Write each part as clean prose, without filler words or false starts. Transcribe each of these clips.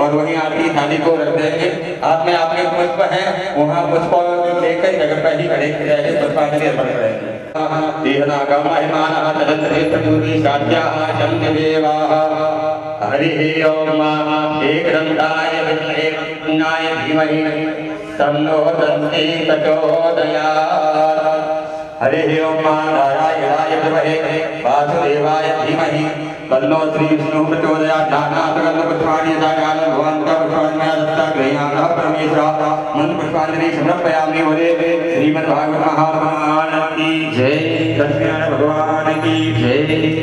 और वहीं आरती थाली को रख देंगे। हाथ में आपके पुष्प है, वहाँ पुष्प लेकर जगह पहली खड़े रहेंगे, पुष्पांजलि अर्पण करेंगे। हरि ओम एकदंताय विद्महे धीमहि तन्नो दन्ति प्रचोदयात्। हरि ओम नारायणाय विद्महे वासुदेवाय धीमहि तन्नो श्री विष्णु प्रचोदयात्। नानातगन्ध पुष्पाणि दायानं भवन्तः पुष्पाण्यदत्ता गृह्णातः परमेश्वरः मंत्र पुष्पांजलि समर्पयामि। बोले श्रीमद्भागवत महापुराण की जय, लक्ष्मीनारायण भगवान की जय,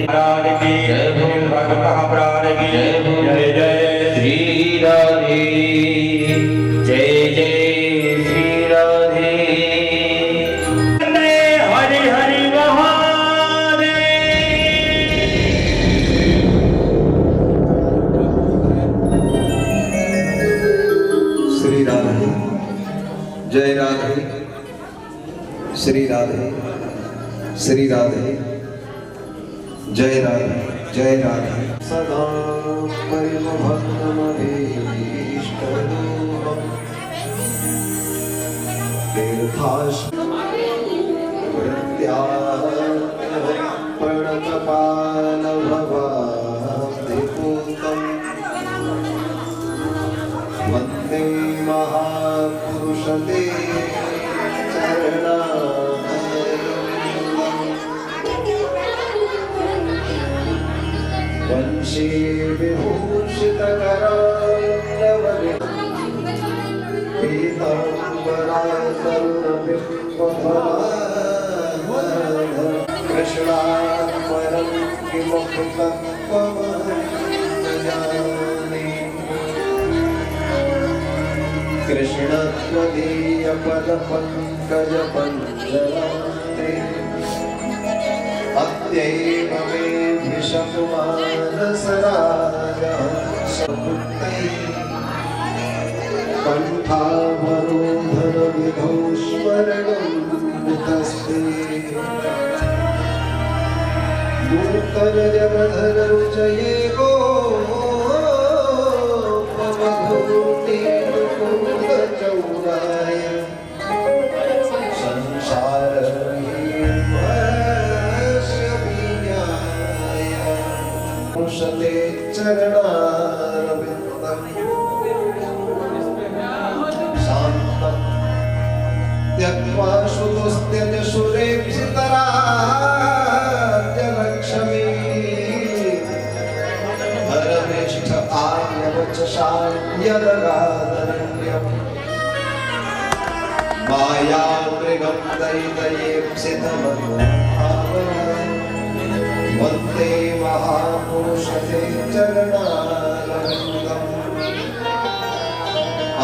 महाराज की जय, भागवत महापुराण की जय, जय जय श्री राधे, जय जय श्री राधे। हरि हरि महादेव। श्री राधे, जय राधे, श्री राधे, श्री राधे, जय राधे, जय राधे। सदा परिमभक्तमभीष्टदूरं प्रणतपालभवाब्धिपूतं वन्दे महापुरुषते वंशी विभूषितकरालवले पीताम्बरातरुणबिम्बफलाधर कृष्णात्परं किमकृतं त्वमहं न जाने। कृष्णत्वदीयपदपङ्कजपञ्जरान्ते अद्यैव मे विषकुमारसराजः कण्ठावरोधनविधौ स्मरणं मुतस्ते नूतनजगधररुचये गोपवधूतिमुकुन्दचौराय संसारहीनस्य चरणारविन्दं शान्तं त्यक्त्वा श्रुतस्त्यज सुरेप्सितराज्यलक्ष्मी हरमेष्ठ आर्यवचशान्यदगादरण्यं मायामृग भुजं दयितयेप्सितमनुभावम् वन्दे महापुरुषते चरणारविन्दम्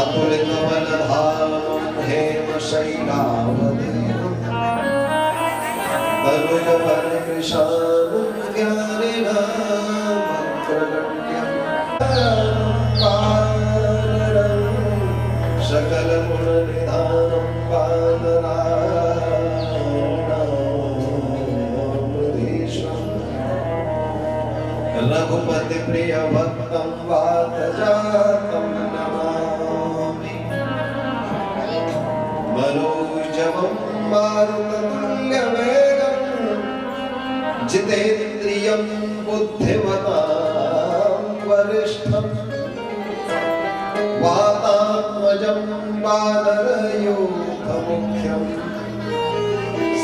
अतुलितबलधामं हेमशैलावदेवम् तनुजवरकृशानं ज्ञानिनां मन्त्रगण्यम् सकलगुणनिधानं पालरायणं रघुपति प्रिय भक्तं वातजातं नमामि मनोजवं मारुततुल्यवेगं जितेन्द्रियं बुद्धिमतां वरिष्ठं वातात्मजं वानरयूथमुख्यं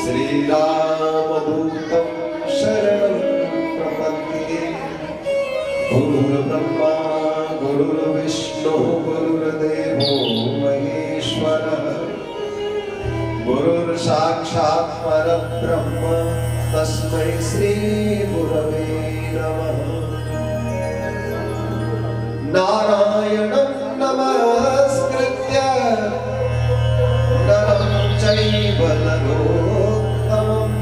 श्रीरामदूतं शरणं प्रपद्ये गुरुर्ब्रह्मा गुरुर्विष्णु गुरुर्देवो महेश्वरः गुरुर्साक्षात् परब्रह्म तस्मै श्री गुरवे नमः नारायणं नमस्कृत्य नरं चैव नरोत्तमं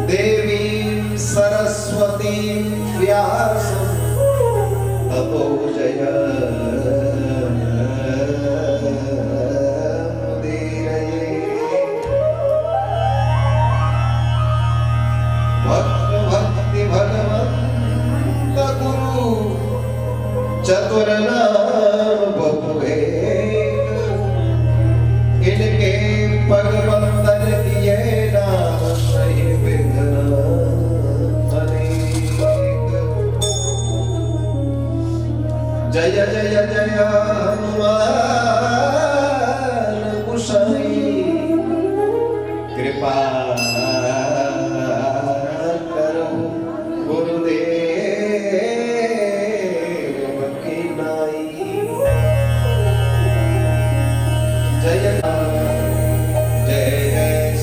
देवीं सरस्वतीं व्यासं ततो जयमुदीरये भक्ति भगवन्त गुरु चतुरनाम बहुए इनके पग बंदन किए नाम सही विघ्न अनेक। जय जय जय हनुमान कुशई कृपा करो गुरुदेव की नाई। जय जय जय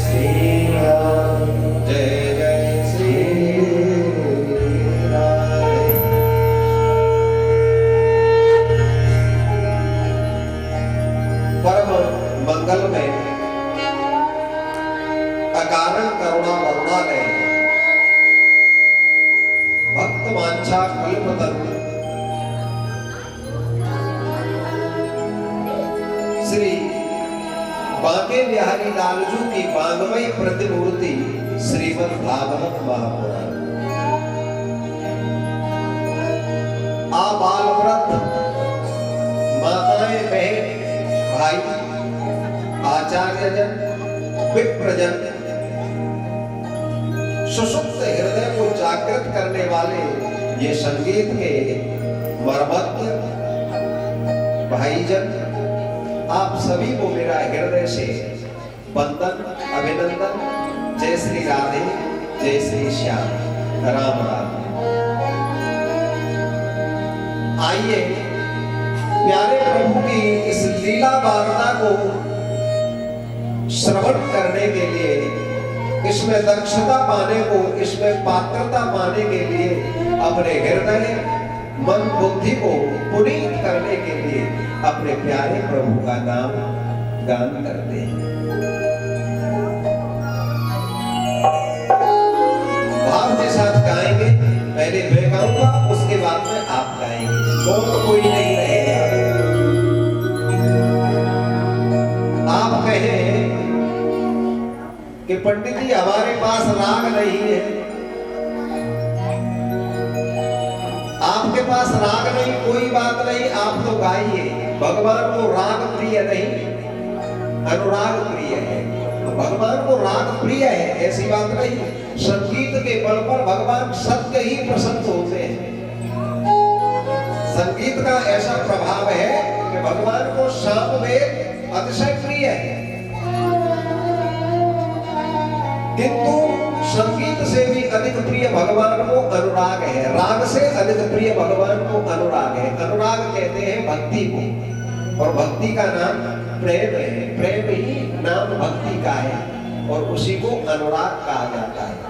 श्री राम जय जय श्री राम। परम मंगल में अकारण करुणा वरुणालय भक्त वांछा कल्पतरु श्री बांके बिहारी लालजू की बांगमयी प्रतिमूर्ति श्रीमद् भागवत महापुराण। आबाल वृद्ध माताएं बहन भाई आचार्यजन विप्रजन सुषुप्त हृदय को जागृत करने वाले ये संगीत के मर्मज्ञ भाईजन, आप सभी को मेरा हृदय से वंदन अभिनंदन। जय श्री राधे जय श्री श्याम राम राम। आइए प्यारे प्रभु की इस लीला वार्ता को श्रवण करने के लिए, इसमें दक्षता पाने को, इसमें पात्रता पाने के लिए अपने हृदय मन बुद्धि को पुनीत करने के लिए अपने प्यारे प्रभु का नाम गान करते हैं। भाव के साथ गाएंगे। पहले मैं गाऊंगा, उसके बाद में आप गाएंगे। कोई नहीं रहेगा। आप कहें कि पंडित जी हमारे पास राग नहीं है। आपके पास राग नहीं, कोई बात नहीं, आप तो गाइए। भगवान को राग प्रिय नहीं, अनुराग प्रिय है। भगवान को राग प्रिय है ऐसी बात नहीं। संगीत के बल पर भगवान सत्य ही प्रसन्न होते हैं। संगीत का ऐसा प्रभाव है कि भगवान को सामवेद अतिशय प्रिय है। किंतु संगीत से भी अधिक प्रिय भगवान को अनुराग है। राग से अधिक प्रिय भगवान को अनुराग है। अनुराग कहते हैं भक्ति को, और भक्ति का नाम प्रेम है, प्रेम ही नाम भक्ति का है और उसी को अनुराग कहा जाता है।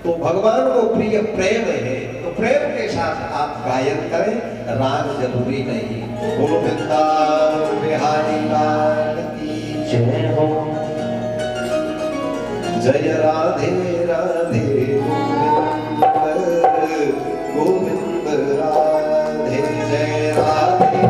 तो भगवान को प्रिय प्रेम है, तो प्रेम के साथ आप गायन करें, राग जरूरी नहीं। बोलो वृंदावन बिहारी लाल की जय हो। जय राधे राधे गोविंद राधे, जय राधे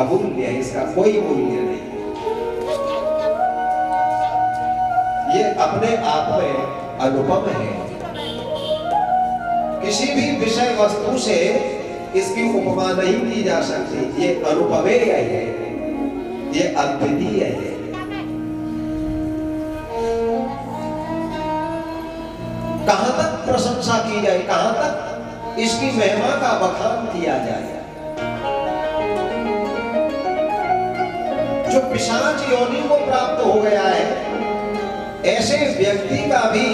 अमूल्य है, इसका कोई मूल्य नहीं। ये अपने आप में अनुपम है। किसी भी विषय वस्तु से इसकी उपमा नहीं की जा सकती। ये अनुपमेय है, ये अद्वितीय है। कहां तक प्रशंसा की जाए, कहां तक इसकी महिमा का बखान किया जाए। जो पिशाच योनि को प्राप्त हो गया है, ऐसे व्यक्ति का भी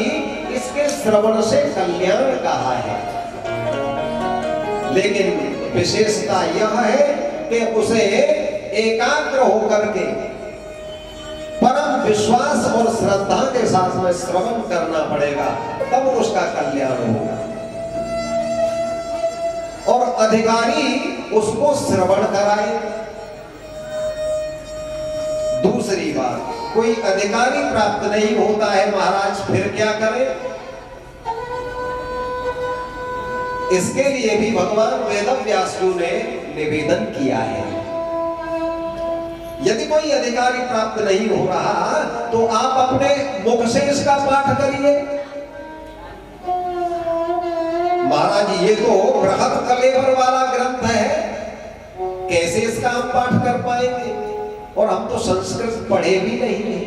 इसके श्रवण से कल्याण कहा है। लेकिन विशेषता यह है कि उसे एकाग्र होकर के परम विश्वास और श्रद्धा के साथ में श्रवण करना पड़ेगा, तब उसका कल्याण होगा। और अधिकारी उसको श्रवण कराए। दूसरी बात, कोई अधिकारी प्राप्त नहीं होता है महाराज, फिर क्या करें? इसके लिए भी भगवान वेदव्यास जी ने निवेदन किया है। यदि कोई अधिकारी प्राप्त नहीं हो रहा तो आप अपने मुख से इसका पाठ करिए। महाराज ये तो बृहद कलेवर वाला ग्रंथ है, कैसे इसका हम पाठ कर पाएंगे? और हम तो संस्कृत पढ़े भी नहीं है,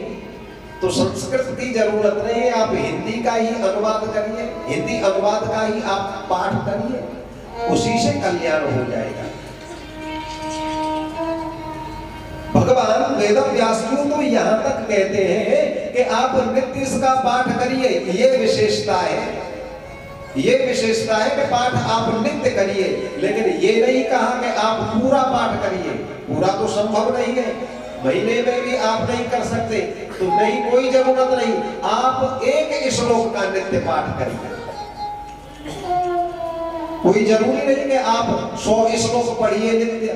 तो संस्कृत की जरूरत नहीं है। आप हिंदी का ही अनुवाद करिए, हिंदी अनुवाद का ही आप पाठ करिए, उसी से कल्याण हो जाएगा। भगवान वेदव्यास जी तो यहां तक कहते हैं कि आप नित्य इसका पाठ करिए। ये विशेषता है, ये विशेषता है कि पाठ आप नित्य करिए। लेकिन ये नहीं कहा कि आप पूरा पाठ करिए, पूरा तो संभव नहीं है, महीने में भी आप नहीं कर सकते, तो नहीं, कोई जरूरत नहीं। आप एक श्लोक का नित्य पाठ करिए। कोई जरूरी नहीं कि आप 100 श्लोक पढ़िए नित्य,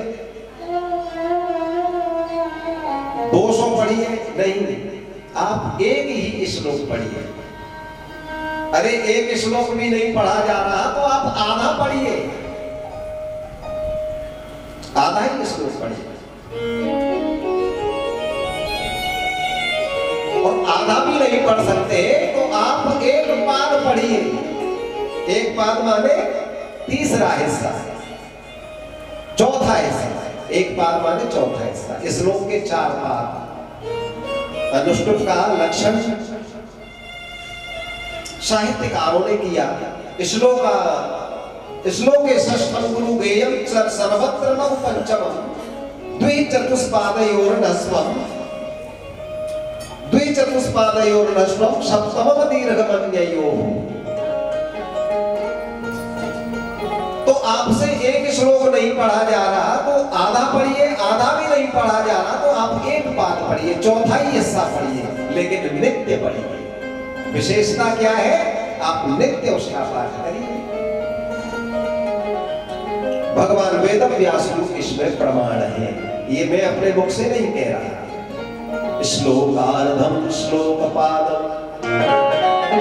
200 पढ़िए, नहीं, आप एक ही श्लोक पढ़िए। अरे एक श्लोक भी नहीं पढ़ा जा रहा तो आप आधा पढ़िए, आधा ही श्लोक पढ़िए। और आधा भी नहीं पढ़ सकते तो आप एक पाद पढ़िए। एक पाद माने तीसरा हिस्सा, चौथा हिस्सा। एक पाद माने चौथा हिस्सा। श्लोक के 4 पाद। अनुष्टुप का लक्षण साहित्यकारों ने किया। श्लोके षष्ठम गुरु गेयम सर्वत्र नव पंचमम द्विचतुष्पादयोर्नस्वम द्विचतुष्पादयोर्नस्वम सप्तमम दीर्घमन्ययोः। तो आपसे एक श्लोक नहीं पढ़ा जा रहा तो आधा पढ़िए, आधा भी नहीं पढ़ा जा रहा तो आप एक पाद पढ़िए, चौथा ही हिस्सा पढ़िए, लेकिन नित्य पढ़िए। विशेषता क्या है? आप नित्य उसका पाठ करिए। भगवान वेदव्यास जी इसमें प्रमाण है, ये मैं अपने मुख से नहीं कह रहा। श्लोकार्धम श्लोकपादम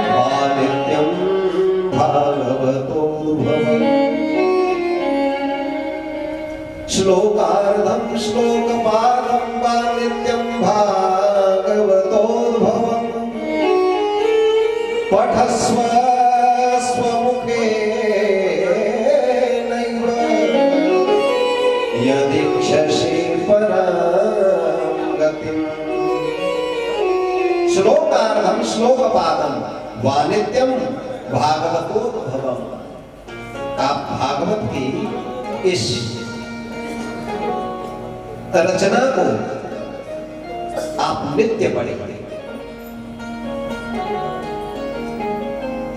वा नित्यं भागवतो भवम्। श्लोकार्धम श्लोकपादम वा नित्यं भागवतो भवम्। पठस्व स्वमुखे नैव यदीक्षसे परां गतिम्। श्लोकार्धम श्लोकपादम वा नित्यं भागवतो भवम्। आप भागवत की इस रचना को आप नित्य पढ़ेंगे।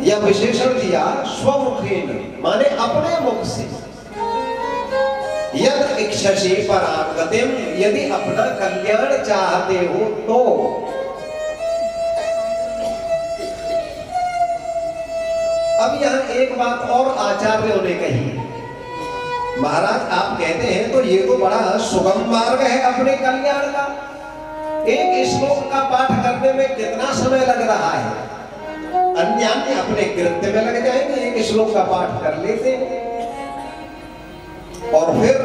यह विशेषण दिया स्वमुखेन, माने अपने मुख से। यद इच्छसि परां गतिम्, यदि अपना कल्याण चाहते हो तो। अब यहाँ एक बात और आचार्यों ने कही। महाराज आप कहते हैं तो ये तो बड़ा सुगम मार्ग है अपने कल्याण का। एक श्लोक का पाठ करने में कितना समय लग रहा है? अन्य अपने कृत्य में लग जाएंगे, एक श्लोक का पाठ कर लेते और फिर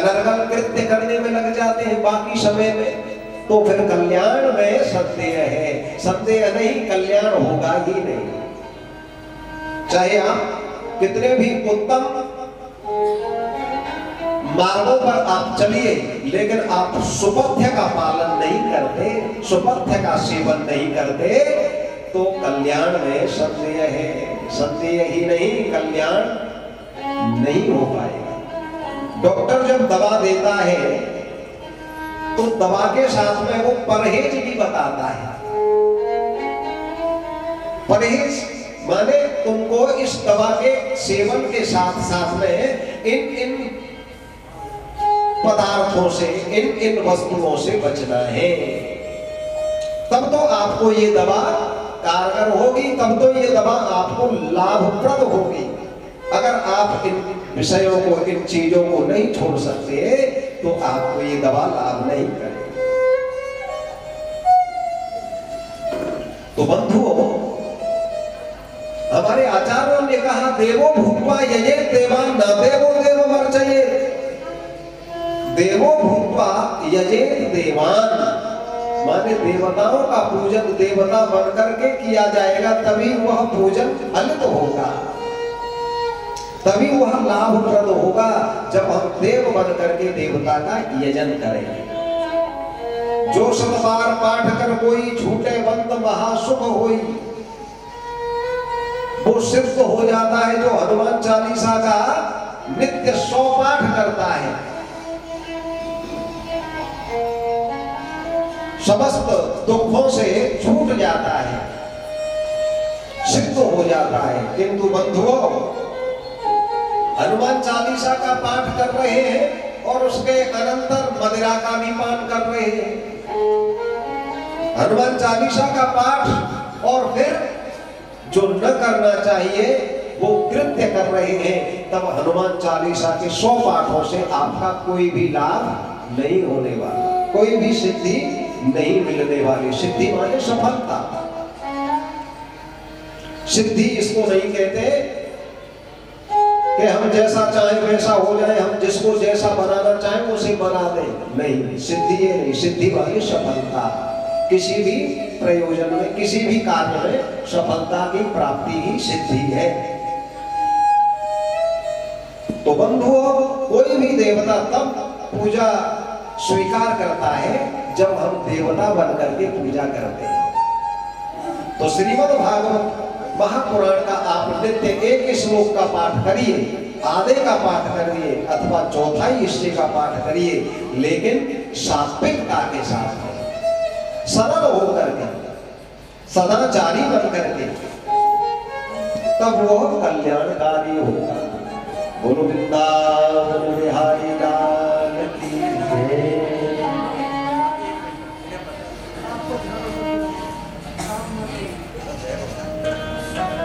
अनर्गल कृत्य करने में लग जाते हैं बाकी समय में, तो फिर कल्याण में संदेह है। संदेह नहीं, कल्याण होगा ही नहीं। चाहे आप कितने भी उत्तम मार्गों पर आप चलिए, लेकिन आप सुपथ्य का पालन नहीं करते, सुपथ्य का सेवन नहीं करते, तो कल्याण में संदेह है। संदेह ही नहीं, कल्याण नहीं हो पाएगा। डॉक्टर जब दवा देता है तो दवा के साथ में वो परहेज भी बताता है। परहेज माने तुमको इस दवा के सेवन के साथ साथ में इन पदार्थों से, इन वस्तुओं से बचना है, तब तो आपको ये दवा कारगर होगी, तब तो ये दवा आपको लाभप्रद होगी। अगर आप इन विषयों को, इन चीजों को नहीं छोड़ सकते तो आपको ये दवा लाभ नहीं करेगी। तो बंधुओं, हमारे आचार्यों ने कहा देवो भूत्वा यजेत देवान न देवो देव वर्जयेत। देवो भूत्वा यजेत देवान माने देवताओं का पूजन देवता बनकर के किया जाएगा, तभी वह पूजन फलित होगा, तभी वह लाभप्रद होगा, जब हम देव बन करके देवता का यजन करेंगे। जो शतबार पाठ कर कोई छूटे बंद महासुख होई, वो सिद्ध हो जाता है जो हनुमान चालीसा का नित्य 100 पाठ करता है। समस्त दुखों से छूट जाता है, सिद्ध हो जाता है। किंतु बंधुओं, हनुमान चालीसा का पाठ कर रहे हैं और उसके अनंतर मदिरा का भी पान कर रहे हैं। हनुमान चालीसा का पाठ और फिर जो न करना चाहिए वो कृत्य कर रहे हैं, तब हनुमान चालीसा के 100 पाठों से आपका कोई भी लाभ नहीं होने वाला, कोई भी सिद्धि नहीं मिलने वाली। सिद्धि माने सफलता। सिद्धि इसको नहीं कहते कि हम जैसा चाहे वैसा हो जाए, हम जिसको जैसा बनाना चाहें उसे बना दें। नहीं, सिद्धि ये नहीं। सिद्धि वाली सफलता, किसी भी प्रयोजन में, किसी भी कार्य में सफलता की प्राप्ति ही सिद्धि है। तो बंधुओं, कोई भी देवता तब पूजा स्वीकार करता है जब हम देवता बनकर के पूजा करते हैं। तो श्रीमद् भागवत महापुराण का आप नित्य एक श्लोक का पाठ करिए, आधे का पाठ करिए अथवा चौथाई हिस्से का पाठ करिए, लेकिन सात्विकता के साथ सरल होकर के, सदाचारी बन करके, तब वो कल्याणकारी होगा। बोलो वृंदावन बिहारी लाल की जय।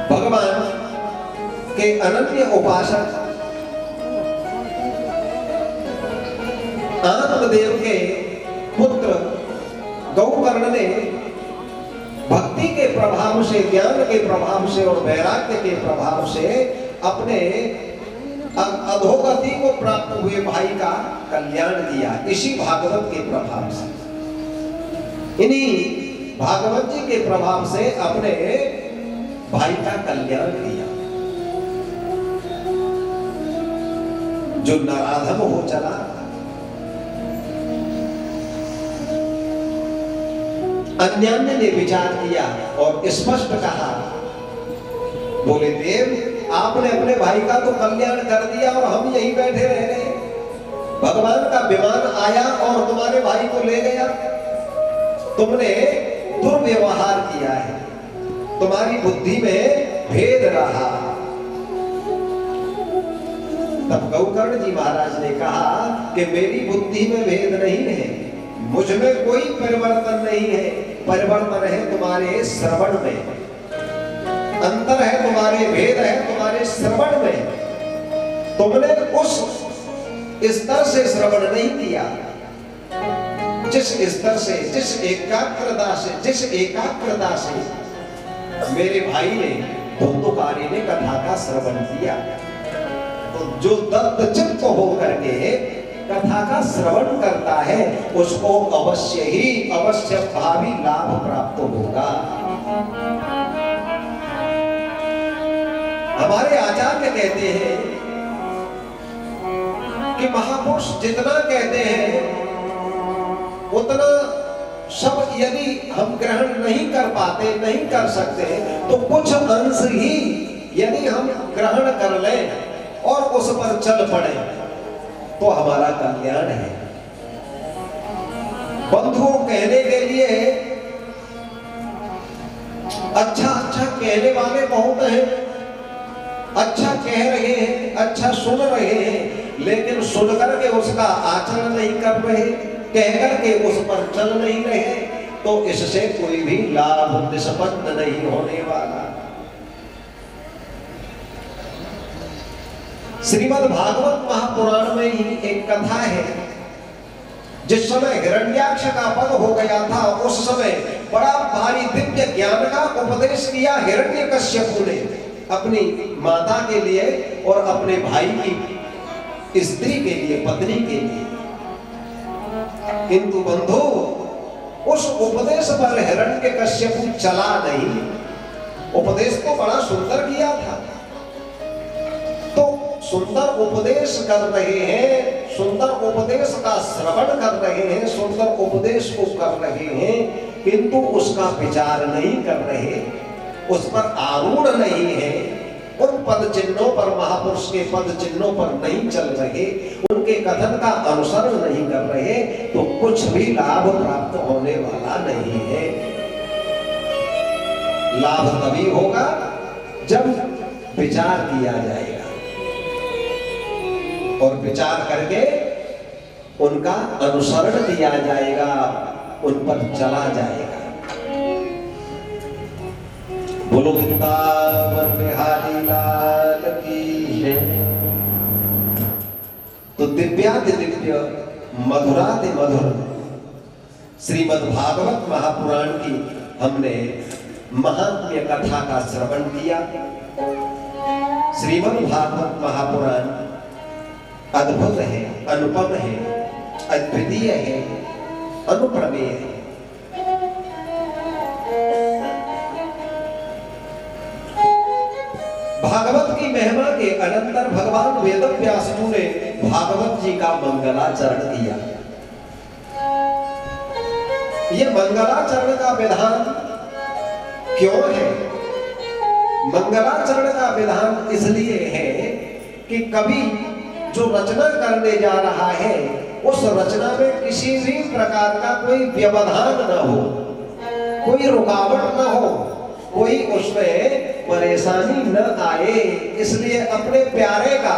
भगवान के अनन्य उपासक आत्मदेव के पुत्र गौकर्ण ने भक्ति के प्रभाव से, ज्ञान के प्रभाव से और वैराग्य के प्रभाव से अपने अधोगति को प्राप्त हुए भाई का कल्याण किया, इसी भागवत के प्रभाव से। इन्हीं भागवत जी के प्रभाव से अपने भाई का कल्याण किया। जो नराधम हो चला, अन्यान्य ने विचार किया और स्पष्ट कहा, बोले देव आपने अपने भाई का तो कल्याण कर दिया और हम यहीं बैठे रह गए। भगवान का विमान आया और तुम्हारे भाई को ले गया। तुमने दुर्व्यवहार किया है, तुम्हारी बुद्धि में भेद रहा। तब गौकर्ण जी महाराज ने कहा कि मेरी बुद्धि में भेद नहीं है, मुझ में कोई परिवर्तन नहीं है। परिवर्तन है तुम्हारे श्रवण में, अंतर है तुम्हारे, भेद है तुम्हारे श्रवण में। तुमने उस स्तर से श्रवण नहीं किया जिस स्तर से, जिस एकाग्रता से मेरे भाई ने, धुंधुकारी ने कथा का श्रवण किया। तो जो दत्त चित्त होकर के कथा का श्रवण करता है उसको अवश्य भावी लाभ प्राप्त होगा। हमारे आचार्य कहते हैं कि महापुरुष जितना कहते हैं उतना सब यदि हम ग्रहण नहीं कर पाते, नहीं कर सकते, तो कुछ अंश ही यदि हम ग्रहण कर लें और उस पर चल पड़े तो हमारा कल्याण है। बंधुओं कहने के लिए अच्छा अच्छा कहने वाले बहुत हैं, अच्छा कह रहे हैं, अच्छा सुन रहे हैं, लेकिन सुन करके उसका आचरण नहीं कर रहे, कह करके उस पर चल नहीं रहे, तो इससे कोई भी लाभ निष्पन्न नहीं होने वाला। श्रीमद् भागवत महापुराण में ही एक कथा है। जिस समय हिरण्याक्ष का वध हो गया था उस समय बड़ा भारी दिव्य ज्ञान का उपदेश किया हिरण्यकश्यप ने अपनी माता के लिए और अपने भाई की स्त्री के लिए, पत्नी के लिए। किंतु बंधु उस उपदेश पर हिरण्यकश्यप चला नहीं। उपदेश तो बड़ा सुंदर किया था, तो सुंदर उपदेश कर रहे हैं, सुंदर उपदेश का श्रवण कर रहे हैं, सुंदर उपदेश को कर रहे हैं, किंतु उसका विचार नहीं कर रहे, उस पर आरूढ़ नहीं है, उन पद चिन्हों पर, महापुरुष के पद चिन्हों पर नहीं चल रहे, उनके कथन का अनुसरण नहीं कर रहे, तो कुछ भी लाभ प्राप्त होने वाला नहीं है। लाभ तभी होगा जब विचार किया जाएगा और विचार करके उनका अनुसरण किया जाएगा, उन पर चला जाएगा। बोलो वृंदावन बिहारी लाल की जय। तो दिव्याति दिव्य, मधुराति मधुर श्रीमद् भागवत महापुराण की हमने महात्म्य कथा का श्रवण किया। श्रीमद् भागवत महापुराण अद्भुत है, अनुपम है, अद्वितीय है, अनुप्रमेय है। भागवत की महिमा के अनंतर भगवान वेदव्यास जी ने भागवत जी का मंगलाचरण किया। ये मंगलाचरण का विधान क्यों है? मंगलाचरण का विधान इसलिए है कि कभी जो रचना करने जा रहा है उस रचना में किसी भी प्रकार का कोई व्यवधान न हो, कोई रुकावट न हो, कोई उसमें परेशानी न आए, इसलिए अपने प्यारे का,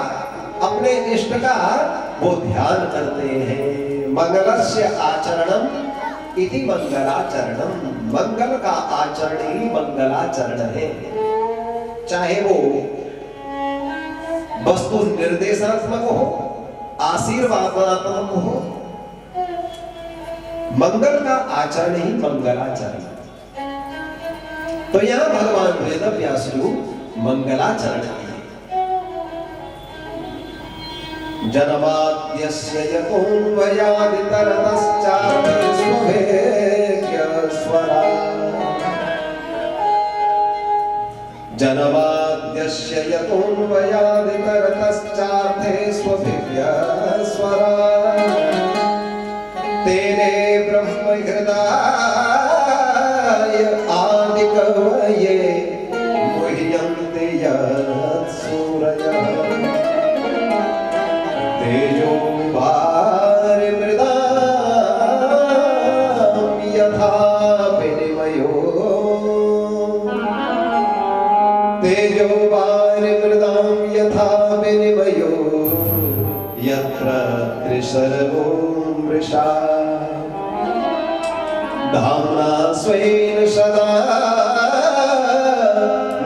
अपने इष्ट का वो ध्यान करते हैं। मंगलस्य आचरणम इति मंगलाचरणम, मंगल का आचरण ही मंगलाचरण है। चाहे वो वस्तु निर्देशात्मक हो, आशीर्वादात्मक हो, मंगल का आचरण ही मंगलाचरण। तो यहां भगवान वेदव्यास जी मंगलाचरण किए। जन्माद्यस्य यतोऽन्वयादितरतश्चार्थस्वभेद्यस्वरा, जन्माद्यस्य यतोऽन्वयादितरतश्चार्थे स्वभिव्यस्वरा, तेने ब्रह्म हृदय आदिकवये मुह्यन्ति यत्सूरयः, तेजो वारिमृदां यथा विनिमयो, तेजो वारिमृदां यथा विनिमयो, यत्र त्रिसर्गो मृषा, धाम्ना स्वेन सदा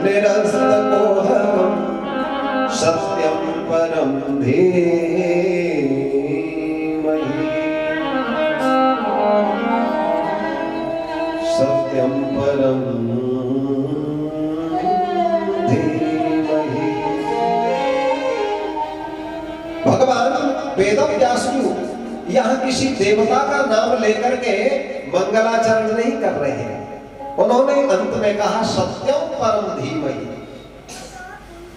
निरस्तकोहकं, सत्यं परं धीमहि, सत्यं परं धीमहि। भगवान वेदव्यास जी यहाँ किसी देवता का नाम लेकर के मंगलाचरण नहीं कर रहे हैं। उन्होंने अंत में कहा सत्यम परम धीमहि,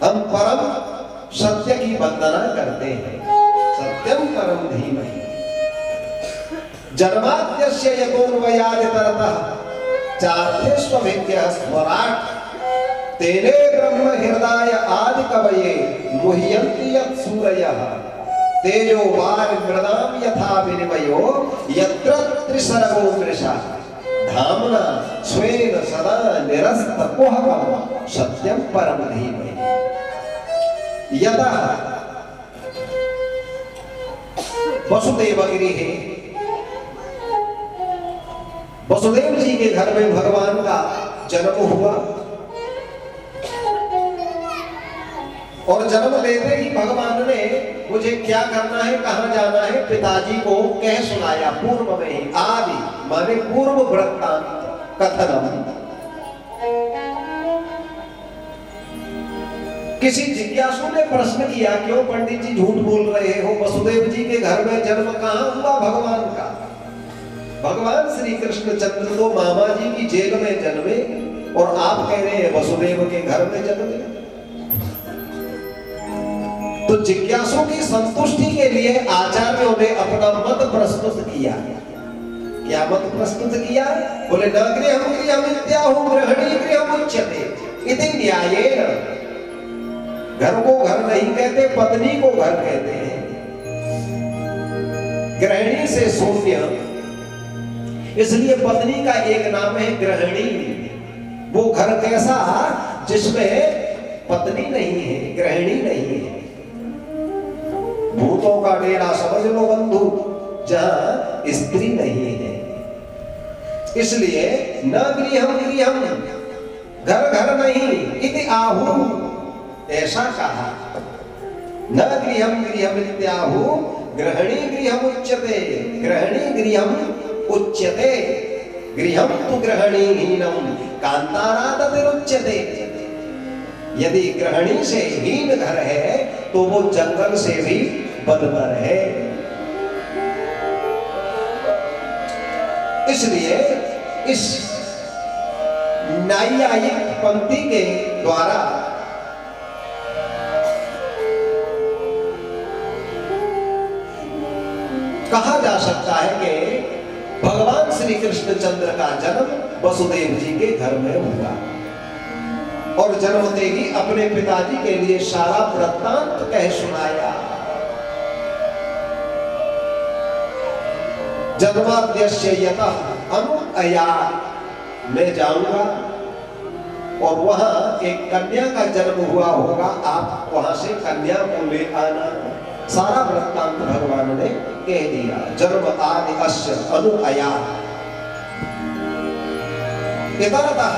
हम परम सत्य की वंदना करते हैं। सत्यम परम धीमहि जन्माद्यस्य यतोऽन्वयादितरतः चार्थेष्वभिज्ञः स्वराट् तेने ब्रह्म हृदय आदि कवये मुह्यन्ति यत् सूरयः तेजो वारिमृदां यथा विनिमयो यत्र त्रिसर्गो मृषा धाम्ना स्वेन सदा निरस्तकुहकं सत्यं परम धीमहि। यदा वसुदेव गृहे, वसुदेव जी के घर में भगवान का जन्म हुआ और जन्म लेते ही भगवान ने मुझे क्या करना है, कहां जाना है, पिताजी को कह सुनाया पूर्व में ही। आदि माने पूर्व वृत्तांत कथनम। किसी जिज्ञासु ने प्रश्न किया, क्यों पंडित जी झूठ बोल रहे हो, वसुदेव जी के घर में जन्म कहां हुआ भगवान का? भगवान श्री कृष्ण चंद्र तो मामा जी की जेल में जन्मे और आप कह रहे हैं वसुदेव के घर में जन्मे। तो जिज्ञासु की संतुष्टि के लिए आचार्यों ने अपना मत प्रस्तुत किया। क्या मत प्रस्तुत किया? बोले न गृहं गृहमित्याहु गृहिणी गृहमुच्यते इति न्यायेन। घर को घर नहीं कहते, पत्नी को घर कहते हैं। गृहिणी से शून्य, इसलिए पत्नी का एक नाम है गृहिणी। वो घर कैसा जिसमें पत्नी नहीं है, गृहिणी नहीं है। भूतों का डेरा समझ लो बंधु, जहां स्त्री नहीं है। इसलिए न गृहं गृहं, घर घर नहीं, इति आहु, ऐसा कहा। न गृहं गृहमित्याहु गृहिणी गृहमुच्यते, गृहिणी गृहम उच्यते, गृहं तु गृहिणीहीनं कांतारादतिरुच्यते। यदि गृहिणी से हीन घर है तो वो जंगल से भी बदतर है। इसलिए इस न्यायिक पंक्ति के द्वारा कहा जा सकता है कि भगवान श्री कृष्णचंद्र का जन्म वसुदेव जी के घर में हुआ और जन्मते ही अपने पिताजी के लिए सारा वृत्तांत कह सुनाया। जन्माद्यस्य यतः अनुअयात्, मैं जाऊंगा और वहां एक कन्या का जन्म हुआ होगा, आप वहां से कन्या को ले आना। सारा वृत्तांत भगवान ने कह दिया। जन्म आदि अस्य अनुअयात् इतरतः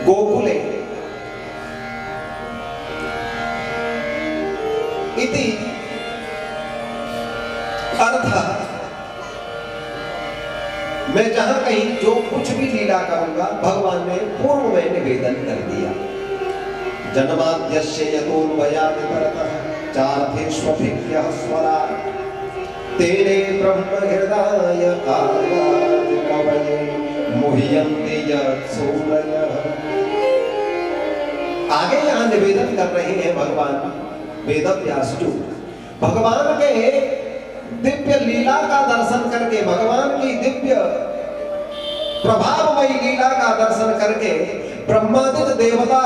गोकुले इति अर्थ, मैं जहां कहीं जो कुछ भी लीला करूंगा भगवान ने पूर्व में निवेदन कर दिया। जन्माद्यस्य यतोऽन्वयादितरतः चार्थेष्वभिज्ञः स्वराट् तेने ब्रह्म हृदय आदि कवये मुह्यन्ति यत् सूरयः। आगे यहां निवेदन कर रहे हैं भगवान वेदव्यास जी। भगवान के दिव्य लीला का दर्शन करके, भगवान की दिव्य प्रभावमयी लीला का दर्शन करके ब्रह्मादिक देवता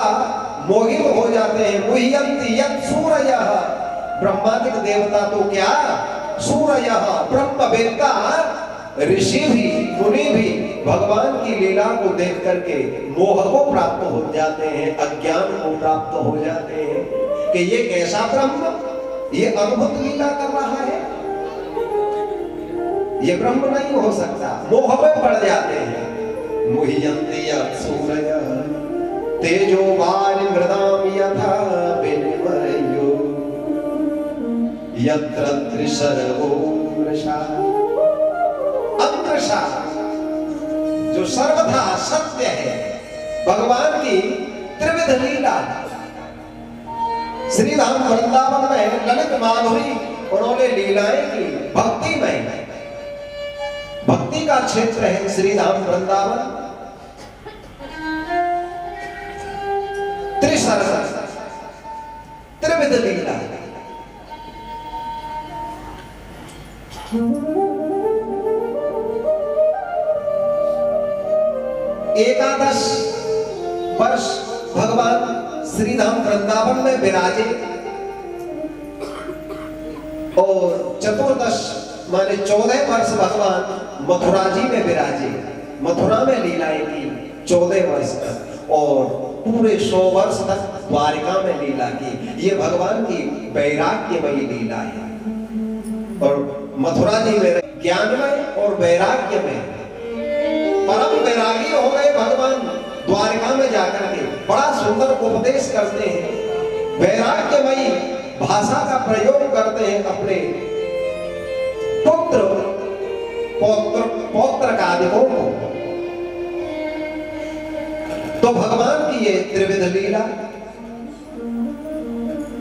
मोहित हो जाते हैं। मुह्यन्ति यत् सूरयः, ब्रह्मादिक देवता तो क्या, सूरयः ब्रह्मवेत्ता ऋषि भी मुनि भी भगवान की लीला को देख करके मोह को प्राप्त हो जाते हैं, अज्ञान को प्राप्त हो जाते हैं कि ये कैसा ब्रह्म, ये अद्भुत लीला कर रहा है, ये ब्रह्म नहीं हो सकता। मोह में पड़ जाते हैं। मुह्यन्ति यत् सूरयः तेजो वारिमृदां यथा विनिमयो यत्र त्रिसर्गो मृषा। अमृषा जो सर्वथा सत्य है, भगवान की त्रिविध लीला। श्री राम वृंदावन में ललित माधुरी उन्होंने लीलाएं की भक्तिमय। भक्ति का क्षेत्र है श्री धाम वृंदावन। त्रिसर्ग त्रिविध लीला। एकादश वर्ष भगवान श्री धाम वृंदावन में विराजे और चतुर्दश माने 14 वर्ष भगवान मथुरा जी में विराजे। मथुरा में लीलाएं की 14 वर्ष तक और पूरे 100 वर्ष तक द्वारिका में लीला की। ये भगवान की वैराग्यमयी लीला है। और मथुरा जी में ज्ञानमय और वैराग्य में परम वैरागी हो गए भगवान। द्वारिका में जाकर के बड़ा सुंदर उपदेश करते हैं, वैराग्यमयी भाषा का प्रयोग करते हैं अपने पुत्र पौत्र कादिकों को। तो भगवान की ये त्रिविध लीला।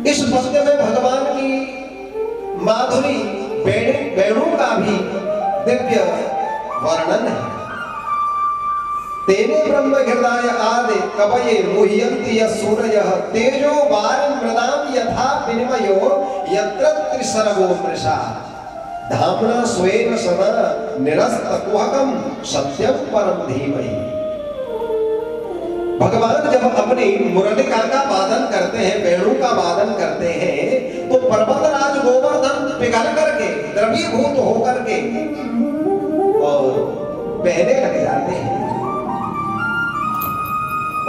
इस पद्य में भगवान की माधुरी वेणु का भी दिव्य वर्णन है। तेने ब्रह्म हृदय आदि कवये मुह्यन्ति सूरयः तेजो वारिं मृदां यथा विनिमयो यत्र त्रिसर्गो मृषा धाम्ना स्वेन सदा निरस्तकुहकं सत्यं परं धीमहि। भगवान जब अपनी मुरलिका का वादन करते हैं, वेणु का वादन करते हैं, तो पर्वतराज गोवर्धन पिघल करके द्रवीभूत होकर के और बहने लग जाते हैं।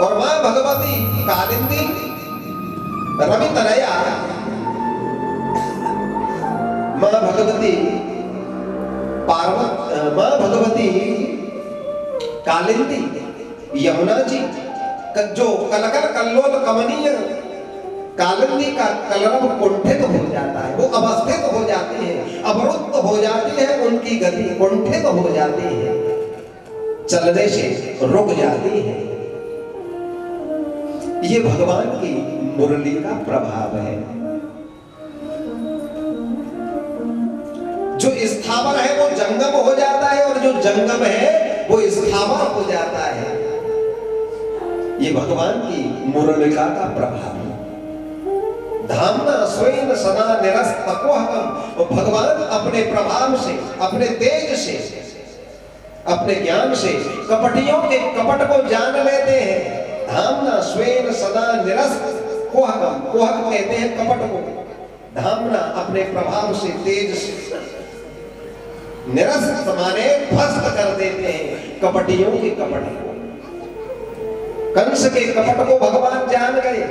और मां भगवती कालिंदी रवि तनया मां भगवती मां भगवती कालिंदी यमुना जी जो कलकल कल्लोल कमनीय कालिंदी का कलरव कुंठित हो जाता है, वो अवस्थित हो जाती है, अवरुद्ध हो जाती है, उनकी गति कुंठित हो जाती है, चलने से रुक जाती है। ये भगवान की मुरली का प्रभाव है। जो स्थावर है वो जंगम हो जाता है और जो जंगम है वो स्थावर हो जाता है। ये भगवान की मुरलिका का प्रभाव है। धामना स्वयं सदा निरस्तकुहकं। और भगवान अपने प्रभाव से, अपने तेज से, अपने ज्ञान से कपटियों के कपट को जान लेते हैं। धामना स्वयं सदा निरस्तकुहकं। कुहक कहते हैं कपट को। धामना अपने प्रभाव से, तेज से, निरस्त माने ध्वस्त कर देते हैं कपटियों के कपट को। कंस के कपट को भगवान जान गए।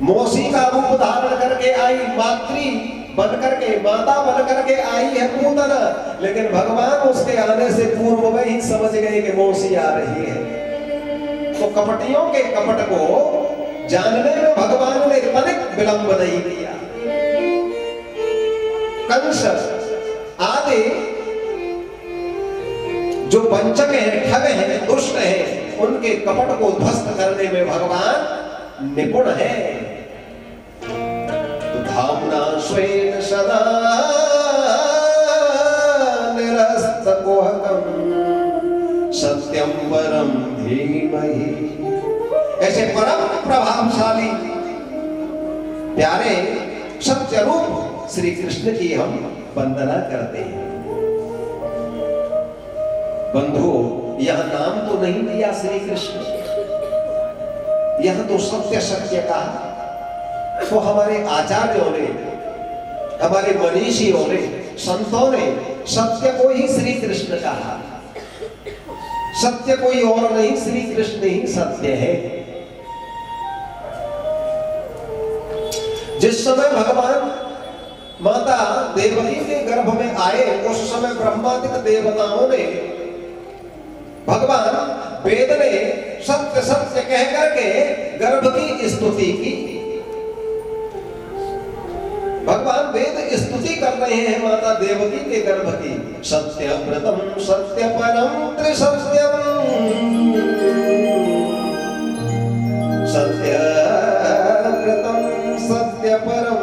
मौसी का रूप धारण करके आई, मातृ बन करके, माता बन करके आई है पूतना, लेकिन भगवान उसके आने से पूर्व में ही समझ गए कि मौसी आ रही है। तो कपटियों के कपट को जानने में भगवान ने तनिक विलंब नहीं किया। कंस आदि जो वंचक हैं, ठग हैं, दुष्ट हैं, उनके कपट को ध्वस्त करने में भगवान निपुण है। तो धामना स्वेन सदा निरस्तकुहकं सत्यं परं धीमहि। ऐसे परम प्रभावशाली प्यारे सत्य रूप श्री कृष्ण की हम वंदना करते हैं। बंधुओं, यह नाम तो नहीं दिया श्री कृष्ण, यह तो सत्य सत्य का। तो हमारे आचार्यों ने, हमारे मनीषियों ने, संतों ने सत्य को ही श्री कृष्ण कहा। सत्य कोई और नहीं, श्री कृष्ण ही सत्य है। जिस समय भगवान माता देवकी के गर्भ में आए, उस समय ब्रह्मादिक देवताओं ने, भगवान वेद ने सत्य सत्य कह करके गर्भ की स्तुति की। भगवान वेद स्तुति कर रहे हैं माता देवकी के गर्भ की। सत्य व्रतम सत्य परम त्रिसत्यम, सत्य व्रतम सत्य परम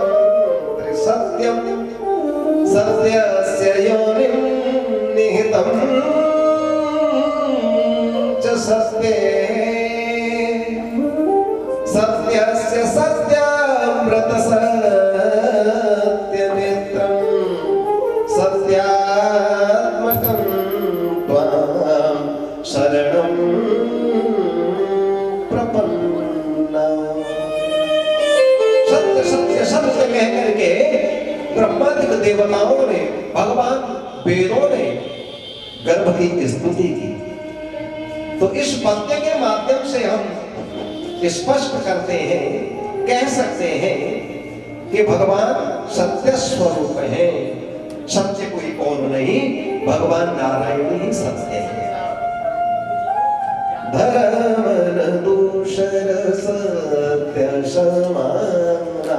त्रिसत्यम। सत्ये सत्यस्य सत्यामृत सत्यनेत्रं सत्यात्मकं त्वां शरणं प्रपन्ना। सत्य सत्य सत्य कह करके ब्रह्मादि देवताओं ने, भगवान वेदों ने गर्भ की स्तुति की। तो इस पद्य के माध्यम से हम स्पष्ट करते हैं, कह सकते हैं कि भगवान सत्य स्वरूप है। सत्य कोई और नहीं, भगवान नारायण ही सत्य है। धर्म दूषर सत्य समाना,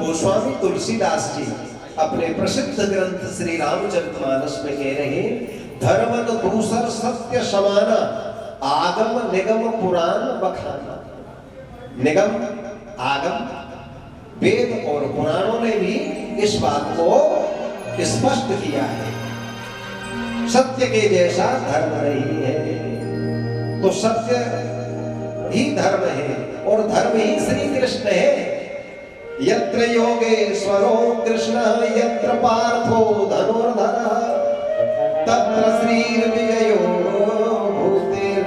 गोस्वामी तुलसीदास जी अपने प्रसिद्ध ग्रंथ श्री रामचरितमानस में कह रहे हैं, धर्म दूसर सत्य समाना, आगम निगम पुराण बखाना। निगम, आगम, वेद और पुराणों ने भी इस बात को स्पष्ट किया है। सत्य के जैसा धर्म नहीं है। तो सत्य ही धर्म है और धर्म ही श्री कृष्ण है। यत्र योगेश्वरो कृष्ण यत्र पार्थो धनुर्धरः तत्र श्रीर्विजयो भूतिर्वाणीतिर्मते।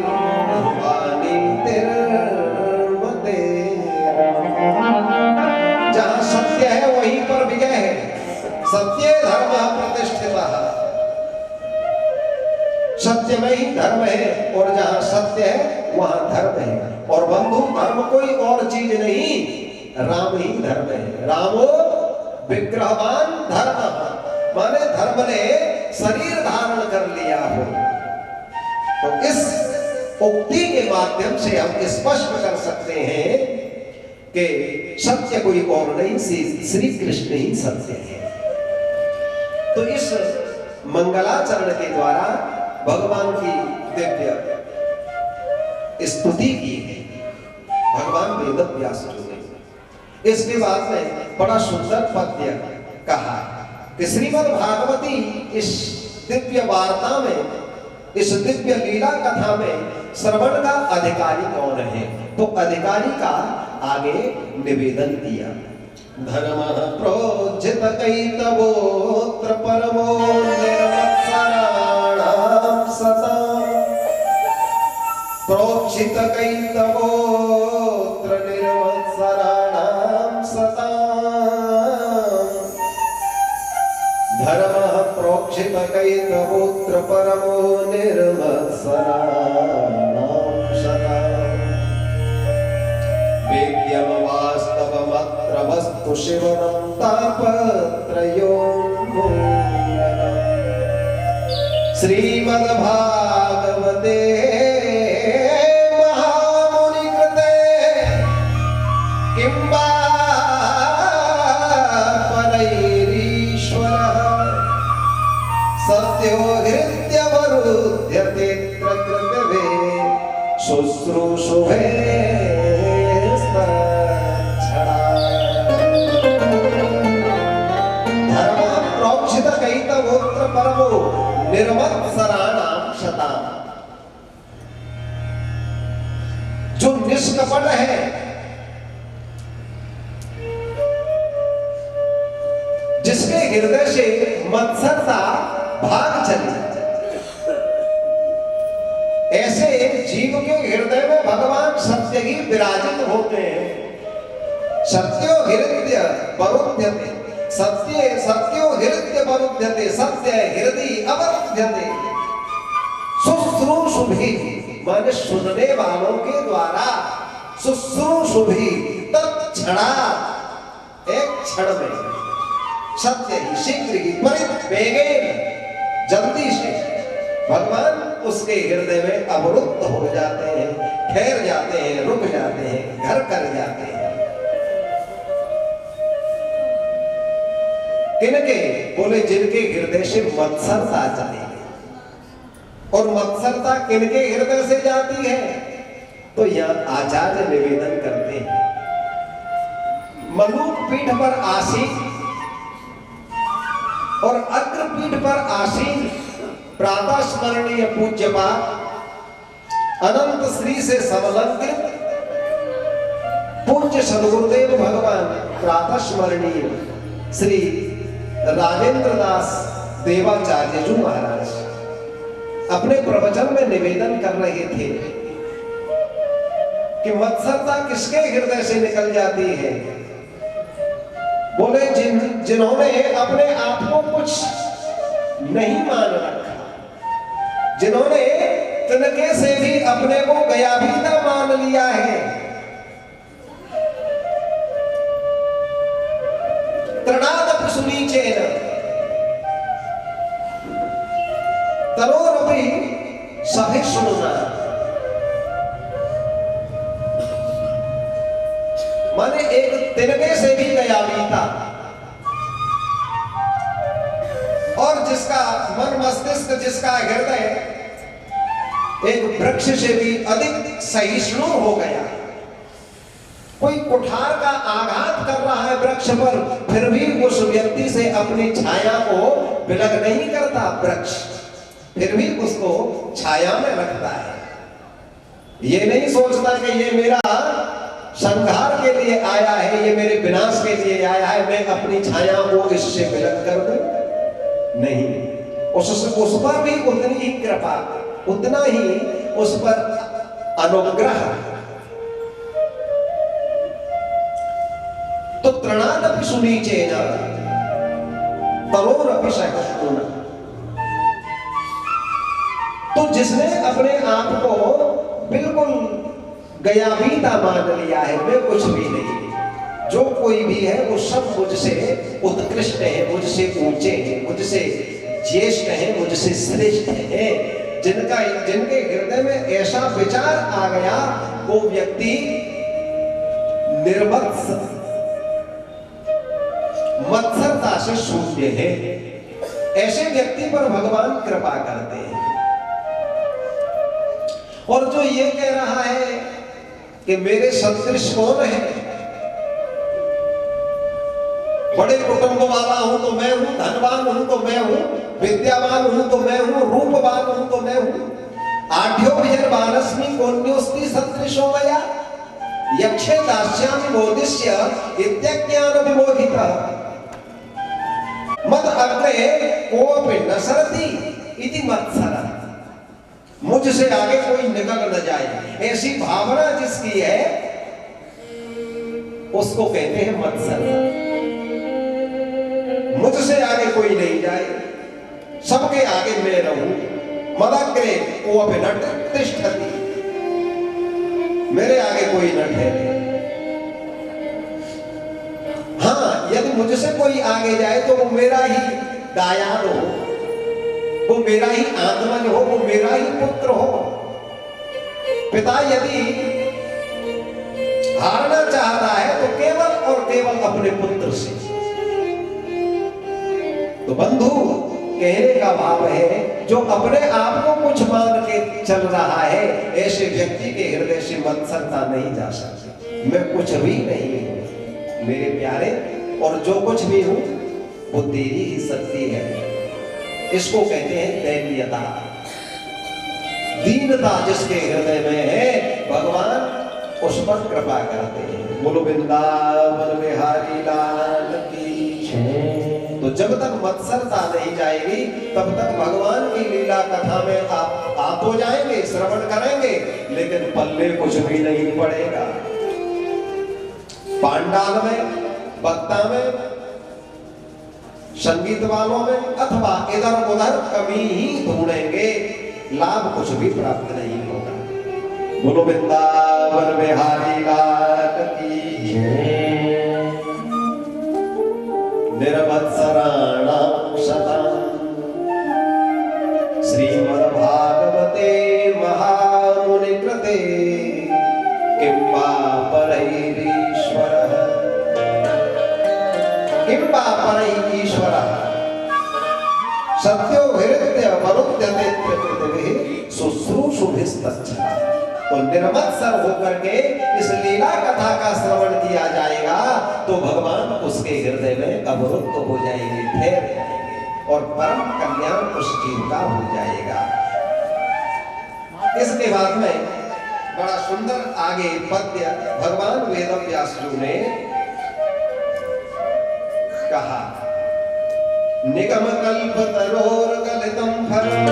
जहाँ सत्य है वहीं पर विजय है। सत्य धर्म प्रतिष्ठितः, सत्य में ही धर्म है और जहाँ सत्य है वहाँ धर्म है। और बंधु, धर्म कोई और चीज नहीं, राम ही धर्म है। रामो विग्रहवान धर्म, माने धर्म ने शरीर धारण कर लिया हो। तो इस उक्ति के माध्यम से हम स्पष्ट कर सकते हैं कि सत्य कोई और नहीं, श्री कृष्ण ही सत्य है। तो इस मंगलाचरण के द्वारा भगवान की दिव्य स्तुति की है भगवान वेदव्यास जी ने। इसके बाद में बड़ा सुंदर पद्य कहा कि श्रीमद् भागवती इस दिव्य वार्ता में, इस दिव्य लीला कथा में श्रवण का अधिकारी कौन है? तो अधिकारी का आगे निवेदन किया। धर्म प्रोज्झित कैतवोत्र परमो निर्मत्सराणां सदा, प्रोक्षित कैतवोत्र निर्मत्सराणां सदा, धर्मः प्रोक्षित कैतवोत्र परमो निर्मत्सराणां सदा। वेद्यं वास्तवमत्र वस्तु शिवनं तापत्रयोन्मूलनम्। श्रीमद्भागवते महामुनिकृते किं वा परैरीश्वरः, सत्यो हृद्यवरुध्यते कृतवे शुश्रूषुभे परमो निर्मत्सराणां शतां। जो निष्कपट है, हृदय से मत्सरता भाग चली। ऐसे जीव के हृदय में भगवान सत्य ही विराजित होते हैं। सत्यो हृदय वरुध्यते, सत्यो हृदय वरुध्यते, सत्य हृदय अवरुध्यते। शुश्रूषुभि माने सुनने वालों के द्वारा, शुश्रूषुभि तत्क्षणात् एक क्षण में, सत्य ही शीघ्र ही त्वरित वेगेन जल्दी से भगवान उसके हृदय में अवरुद्ध हो जाते हैं, ठहर जाते हैं, रुक जाते हैं, घर कर जाते हैं। किनके? बोले जिनके हृदय से मत्सरता चली गई। और मत्सरता किनके हृदय से जाती है? तो यह आचार्य निवेदन करते हैं, मलूक पीठ पर आसीन और अग्र पीठ पर आसीन प्रातः स्मरणीय पूज्यपाद अनंत श्री से समलंकृत पूज्य सदगुरुदेव भगवान प्रातः स्मरणीय श्री राजेंद्र दास देवाचार्य जी महाराज अपने प्रवचन में निवेदन कर रहे थे कि मत्सरता किसके हृदय से निकल जाती है। बोले जिन्होंने अपने आप को कुछ नहीं मान रखा, जिन्होंने तिनके से भी अपने को गया भी ना मान लिया है। तृणादपि सुनीचेन तरोरपि सहिष्णुना, माने एक तिनके से भी गया भी था। और जिसका मन मस्तिष्क, जिसका हृदय एक वृक्ष से भी अधिक सहिष्णु हो गया। कोई कुठार का आघात कर रहा है वृक्ष पर, फिर भी उस व्यक्ति से अपनी छाया को विलग नहीं करता वृक्ष, फिर भी उसको छाया में रखता है। ये नहीं सोचता कि ये मेरा संहार के लिए आया है, ये मेरे विनाश के लिए आया है, मैं अपनी छाया को इससे विलग कर दूं। नहीं, उस पर भी उतनी ही कृपा, उतना ही उस पर अनुग्रह। तो तृणादपि सुनीचेन तरोरपि सहिष्णुना, तो जिसने अपने आप को बिल्कुल गया बीता मान लिया है, मैं कुछ भी नहीं, जो कोई भी है वो सब मुझसे उत्कृष्ट है, मुझसे ऊंचे हैं, मुझसे ज्येष्ठ है, मुझसे श्रेष्ठ है। जिनके हृदय में ऐसा विचार आ गया, वो व्यक्ति निर्मत्स, मत्सरता से शून्य है। ऐसे व्यक्ति पर भगवान कृपा करते हैं। और जो ये कह रहा है कि मेरे सदृश कौन है, बड़े कुटुंब वाला हूं तो मैं हूं, धनवान हूं तो मैं हूं, विद्यावान हूं तो मैं हूं, रूपवान हूं तो मैं हूं, आढ्यो विजयवानस्मि कोन्योस्ति सदृशो मया, यक्षे दास्यामि मोदिष्य इत्यज्ञान विमोहितः, मद अग्रे कोऽपि न सरति इति मत्सरः। मुझसे आगे कोई निकल न जाए, ऐसी भावना जिसकी है उसको कहते हैं मत्सर। मुझसे आगे कोई नहीं जाए, सबके आगे मैं रहूं। मदग्रे कोऽपि न तिष्ठति, मेरे आगे कोई न ठहरे। हाँ, यदि मुझसे कोई आगे जाए तो वो मेरा ही दायाद हो, वो मेरा ही आत्मज हो, वो मेरा ही पुत्र हो। पिता यदि हारना चाहता है तो केवल और केवल अपने पुत्र से। तो बंधु कहने का भाव है, जो अपने आप को कुछ मान के चल रहा है, ऐसे व्यक्ति के हृदय से मत्सरता नहीं जा सकती। मैं कुछ भी नहीं हूं मेरे प्यारे, और जो कुछ भी हूं वो तेरी ही शक्ति है। इसको कहते हैं दैन्यता, दीनता जिसके हृदय में है, भगवान उस पर कृपा करते हैं। बोलो वृंदावन बिहारी लाल की जय। तो जब तक मत्सरता नहीं जाएगी तब तक भगवान की लीला कथा में आप तो जाएंगे, श्रवण करेंगे, लेकिन पल्ले कुछ भी नहीं पड़ेगा। पांडाल में, बक्ता में, संगीत वालों में अथवा इधर उधर कमी ही ढूंढेंगे, लाभ कुछ भी प्राप्त नहीं होगा। बोलो वृंदावन बिहारी लाल की जय। निर्मत्सराणां शतं श्रीमद्भागवते महामुनि कृते किं वा परैरीश्वरः, किं वा परैरीश्वरः सत्यो हृदय मरुद्यते पृथ्वी शुश्रूषुभिस्तच्छा। तो निर्मत्सर होकर के इस लीला कथा का श्रवण किया जाएगा तो भगवान उसके हृदय में अवरुद्ध हो जाएंगे, ठहर जाएंगे और परम कल्याण उस जीव का हो जाएगा। इसके बाद में बड़ा सुंदर आगे पद्य भगवान वेदव्यास जी ने कहा, निगम कल्प तरोर गलितम फलम